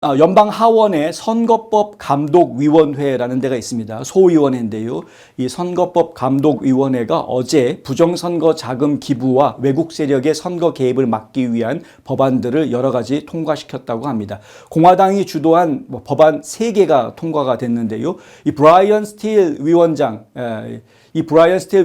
연방 하원에 선거법 감독위원회라는 데가 있습니다. 소위원회인데요. 이 선거법 감독위원회가 어제 부정선거 자금 기부와 외국 세력의 선거 개입을 막기 위한 법안들을 여러 가지 통과시켰다고 합니다. 공화당이 주도한 법안 3개가 통과가 됐는데요. 이 브라이언 스틸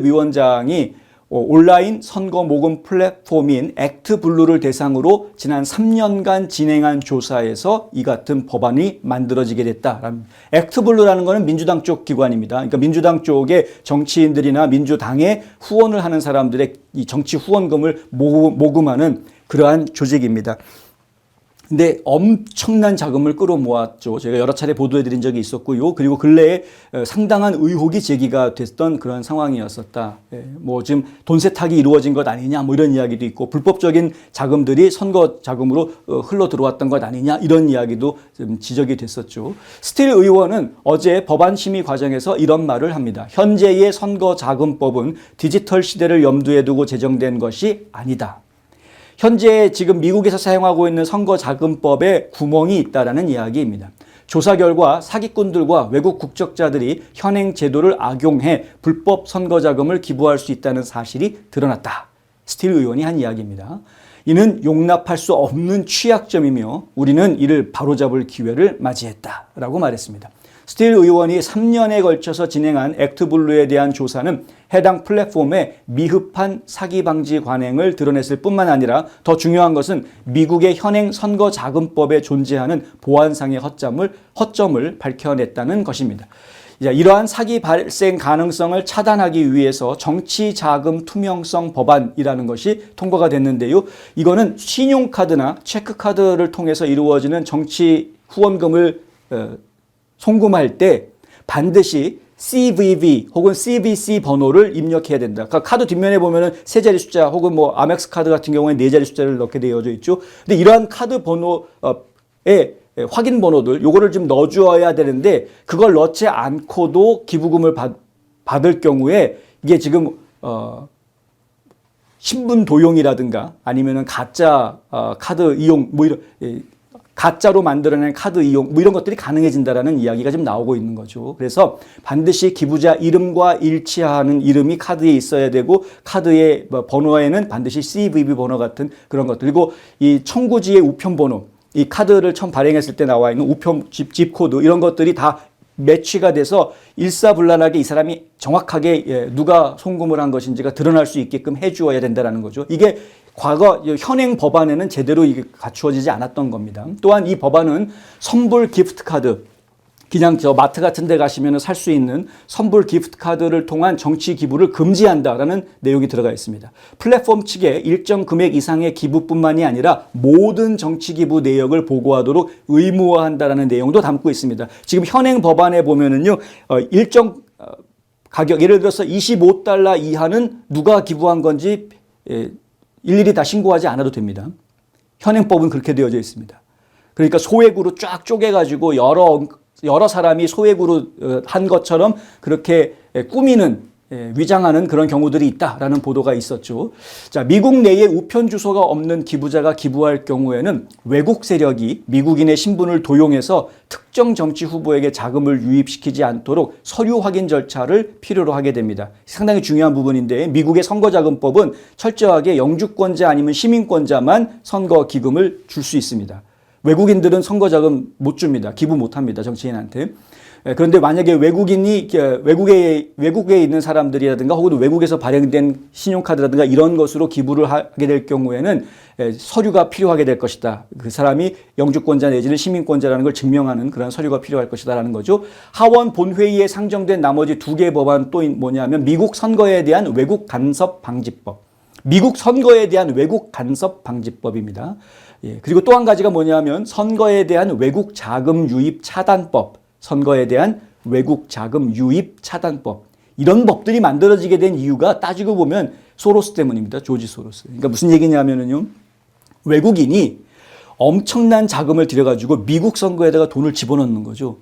위원장이 온라인 선거 모금 플랫폼인 액트블루를 대상으로 지난 3년간 진행한 조사에서 이 같은 법안이 만들어지게 됐다. 액트블루라는 것은 민주당 쪽 기관입니다. 그러니까 민주당 쪽의 정치인들이나 민주당에 후원을 하는 사람들의 이 정치 후원금을 모금하는 그러한 조직입니다. 근데 엄청난 자금을 끌어모았죠. 제가 여러 차례 보도해드린 적이 있었고요. 그리고 근래에 상당한 의혹이 제기가 됐던 그런 상황이었었다. 지금 돈 세탁이 이루어진 것 아니냐, 이런 이야기도 있고, 불법적인 자금들이 선거 자금으로 흘러 들어왔던 것 아니냐, 이런 이야기도 좀 지적이 됐었죠. 스틸 의원은 어제 법안 심의 과정에서 이런 말을 합니다. 현재의 선거 자금법은 디지털 시대를 염두에 두고 제정된 것이 아니다. 현재 지금 미국에서 사용하고 있는 선거자금법에 구멍이 있다는 이야기입니다. 조사 결과 사기꾼들과 외국 국적자들이 현행 제도를 악용해 불법 선거자금을 기부할 수 있다는 사실이 드러났다. 스틸 의원이 한 이야기입니다. 이는 용납할 수 없는 취약점이며 우리는 이를 바로잡을 기회를 맞이했다라고 말했습니다. 스틸 의원이 3년에 걸쳐서 진행한 액트블루에 대한 조사는 해당 플랫폼의 미흡한 사기 방지 관행을 드러냈을 뿐만 아니라 더 중요한 것은 미국의 현행 선거자금법에 존재하는 보안상의 허점을 밝혀냈다는 것입니다. 이러한 사기 발생 가능성을 차단하기 위해서 정치자금 투명성 법안이라는 것이 통과가 됐는데요. 이거는 신용카드나 체크카드를 통해서 이루어지는 정치 후원금을 송금할 때 반드시 CVV 혹은 CVC 번호를 입력해야 된다. 그러니까 카드 뒷면에 보면은 3자리 숫자 혹은 아멕스 카드 같은 경우에 4자리 숫자를 넣게 되어져 있죠. 근데 이러한 카드 번호에 확인 번호들 요거를 좀 넣어주어야 되는데 그걸 넣지 않고도 기부금을 받을 경우에 이게 지금 신분 도용이라든가 아니면은 가짜 카드 이용 이런 가짜로 만들어낸 카드 이용 이런 것들이 가능해진다라는 이야기가 지금 나오고 있는 거죠. 그래서 반드시 기부자 이름과 일치하는 이름이 카드에 있어야 되고 카드의 번호에는 반드시 CVV 번호 같은 그런 것들 그리고 이 청구지의 우편 번호 이 카드를 처음 발행했을 때 나와 있는 우편 집 코드 이런 것들이 다 매치가 돼서 일사불란하게 이 사람이 정확하게 누가 송금을 한 것인지가 드러날 수 있게끔 해주어야 된다는 거죠. 이게 과거 현행 법안에는 제대로 이게 갖추어지지 않았던 겁니다. 또한 이 법안은 선불 기프트카드 그냥 마트 같은 데 가시면 살 수 있는 선불 기프트카드를 통한 정치 기부를 금지한다라는 내용이 들어가 있습니다. 플랫폼 측에 일정 금액 이상의 기부뿐만이 아니라 모든 정치 기부 내역을 보고하도록 의무화한다라는 내용도 담고 있습니다. 지금 현행 법안에 보면은요, 일정 가격, 예를 들어서 $25 이하는 누가 기부한 건지 일일이 다 신고하지 않아도 됩니다. 현행법은 그렇게 되어져 있습니다. 그러니까 소액으로 쫙 쪼개가지고 여러 사람이 소액으로 한 것처럼 그렇게 꾸미는 위장하는 그런 경우들이 있다라는 보도가 있었죠. 자, 미국 내에 우편 주소가 없는 기부자가 기부할 경우에는 외국 세력이 미국인의 신분을 도용해서 특정 정치 후보에게 자금을 유입시키지 않도록 서류 확인 절차를 필요로 하게 됩니다. 상당히 중요한 부분인데 미국의 선거자금법은 철저하게 영주권자 아니면 시민권자만 선거 기금을 줄 수 있습니다. 외국인들은 선거자금 못 줍니다. 기부 못 합니다. 정치인한테. 그런데 만약에 외국인이 외국에 있는 사람들이라든가 혹은 외국에서 발행된 신용카드라든가 이런 것으로 기부를 하게 될 경우에는 서류가 필요하게 될 것이다. 그 사람이 영주권자 내지는 시민권자라는 걸 증명하는 그런 서류가 필요할 것이다라는 거죠. 하원 본회의에 상정된 나머지 2개 법안 또 뭐냐면 미국 선거에 대한 외국 간섭 방지법. 미국 선거에 대한 외국 간섭 방지법입니다. 그리고 또 한 가지가 뭐냐면 선거에 대한 외국 자금 유입 차단법, 선거에 대한 외국 자금 유입 차단법. 이런 법들이 만들어지게 된 이유가 따지고 보면 소로스 때문입니다. 조지 소로스. 그러니까 무슨 얘기냐면은요. 외국인이 엄청난 자금을 들여가지고 미국 선거에다가 돈을 집어넣는 거죠.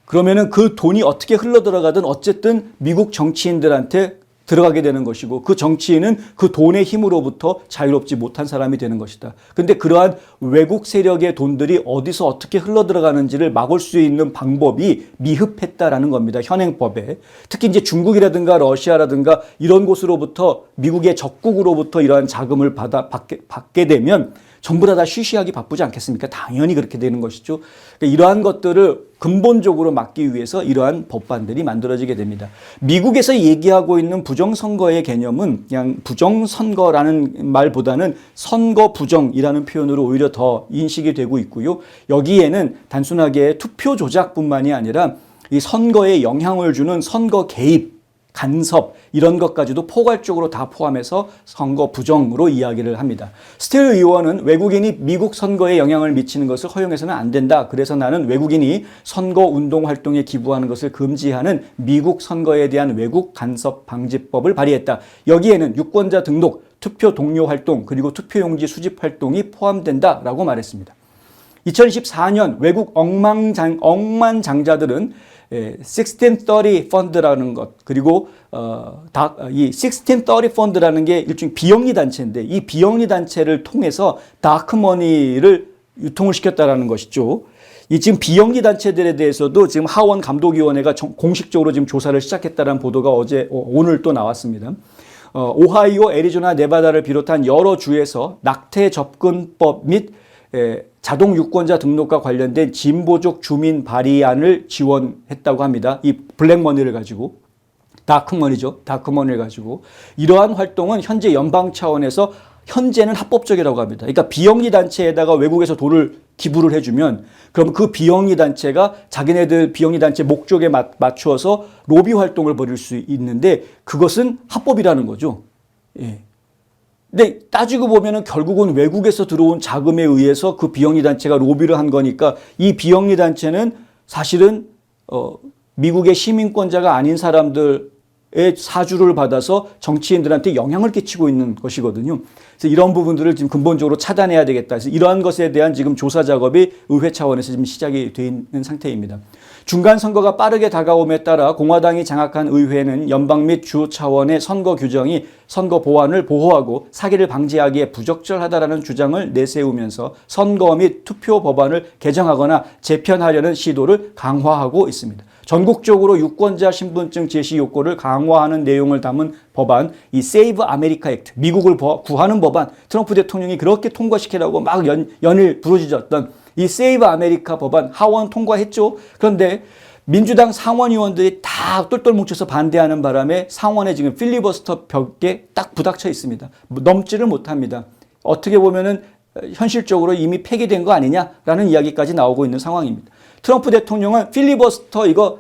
그러면은 그 돈이 어떻게 흘러 들어가든 어쨌든 미국 정치인들한테 들어가게 되는 것이고 그 정치인은 그 돈의 힘으로부터 자유롭지 못한 사람이 되는 것이다. 근데 그러한 외국 세력의 돈들이 어디서 어떻게 흘러들어가는지를 막을 수 있는 방법이 미흡했다라는 겁니다. 현행법에. 특히 이제 중국이라든가 러시아라든가 이런 곳으로부터 미국의 적국으로부터 이러한 자금을 받게 되면 전부 다 쉬쉬하기 바쁘지 않겠습니까? 당연히 그렇게 되는 것이죠. 그러니까 이러한 것들을 근본적으로 막기 위해서 이러한 법안들이 만들어지게 됩니다. 미국에서 얘기하고 있는 부정선거의 개념은 그냥 부정선거라는 말보다는 선거 부정이라는 표현으로 오히려 더 인식이 되고 있고요. 여기에는 단순하게 투표 조작뿐만이 아니라 이 선거에 영향을 주는 선거 개입, 간섭 이런 것까지도 포괄적으로 다 포함해서 선거 부정으로 이야기를 합니다. 스틸 의원은 외국인이 미국 선거에 영향을 미치는 것을 허용해서는 안 된다. 그래서 나는 외국인이 선거 운동 활동에 기부하는 것을 금지하는 미국 선거에 대한 외국 간섭 방지법을 발의했다. 여기에는 유권자 등록, 투표 동료 활동 그리고 투표용지 수집 활동이 포함된다라고 말했습니다. 2024년 외국 억만장자들은 1630 펀드라는 것 그리고 이 1630 펀드라는 게 일종의 비영리 단체인데 이 비영리 단체를 통해서 다크머니를 유통을 시켰다라는 것이죠. 이 지금 비영리 단체들에 대해서도 지금 하원 감독위원회가 공식적으로 지금 조사를 시작했다는 보도가 오늘 또 나왔습니다. 오하이오, 애리조나, 네바다를 비롯한 여러 주에서 낙태 접근법 및 자동 유권자 등록과 관련된 진보적 주민 발의안을 지원했다고 합니다. 이 블랙머니를 가지고 다크머니죠. 다크머니를 가지고 이러한 활동은 현재 연방 차원에서 현재는 합법적이라고 합니다. 그러니까 비영리 단체에다가 외국에서 돈을 기부를 해주면 그럼 그 비영리 단체가 자기네들 비영리 단체 목적에 맞추어서 로비 활동을 벌일 수 있는데 그것은 합법이라는 거죠. 예. 근데 따지고 보면은 결국은 외국에서 들어온 자금에 의해서 그 비영리 단체가 로비를 한 거니까 이 비영리 단체는 사실은 미국의 시민권자가 아닌 사람들의 사주를 받아서 정치인들한테 영향을 끼치고 있는 것이거든요. 그래서 이런 부분들을 지금 근본적으로 차단해야 되겠다. 그래서 이러한 것에 대한 지금 조사 작업이 의회 차원에서 지금 시작이 돼 있는 상태입니다. 중간 선거가 빠르게 다가옴에 따라 공화당이 장악한 의회는 연방 및 주 차원의 선거 규정이 선거 보안을 보호하고 사기를 방지하기에 부적절하다라는 주장을 내세우면서 선거 및 투표 법안을 개정하거나 재편하려는 시도를 강화하고 있습니다. 전국적으로 유권자 신분증 제시 요건을 강화하는 내용을 담은 법안, 이 Save America Act, 미국을 구하는 법안, 트럼프 대통령이 그렇게 통과시키라고 막 연일 부르짖었던 이 세이브 아메리카 법안 하원 통과했죠. 그런데 민주당 상원의원들이 다 똘똘 뭉쳐서 반대하는 바람에 상원에 지금 필리버스터 벽에 딱 부닥쳐 있습니다. 넘지를 못합니다. 어떻게 보면은 현실적으로 이미 폐기된 거 아니냐라는 이야기까지 나오고 있는 상황입니다. 트럼프 대통령은 필리버스터 이거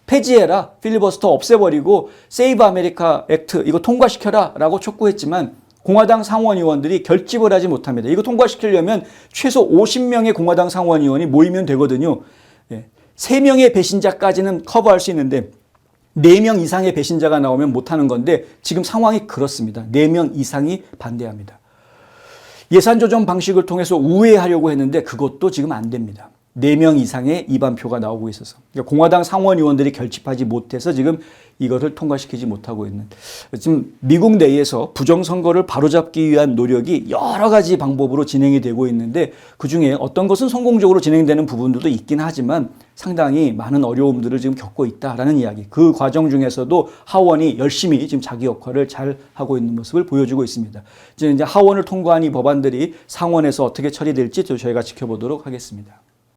폐지해라. 필리버스터 없애버리고 세이브 아메리카 액트 이거 통과시켜라 라고 촉구했지만 공화당 상원의원들이 결집을 하지 못합니다. 이거 통과시키려면 최소 50명의 공화당 상원의원이 모이면 되거든요. 3명의 배신자까지는 커버할 수 있는데 4명 이상의 배신자가 나오면 못하는 건데 지금 상황이 그렇습니다. 4명 이상이 반대합니다. 예산 조정 방식을 통해서 우회하려고 했는데 그것도 지금 안 됩니다. 4명 이상의 이반표가 나오고 있어서 그러니까 공화당 상원의원들이 결집하지 못해서 지금 이것을 통과시키지 못하고 있는 지금 미국 내에서 부정선거를 바로잡기 위한 노력이 여러 가지 방법으로 진행이 되고 있는데 그중에 어떤 것은 성공적으로 진행되는 부분들도 있긴 하지만 상당히 많은 어려움들을 지금 겪고 있다라는 이야기. 그 과정 중에서도 하원이 열심히 지금 자기 역할을 잘 하고 있는 모습을 보여주고 있습니다. 이제 하원을 통과한 이 법안들이 상원에서 어떻게 처리될지 저희가 지켜보도록 하겠습니다.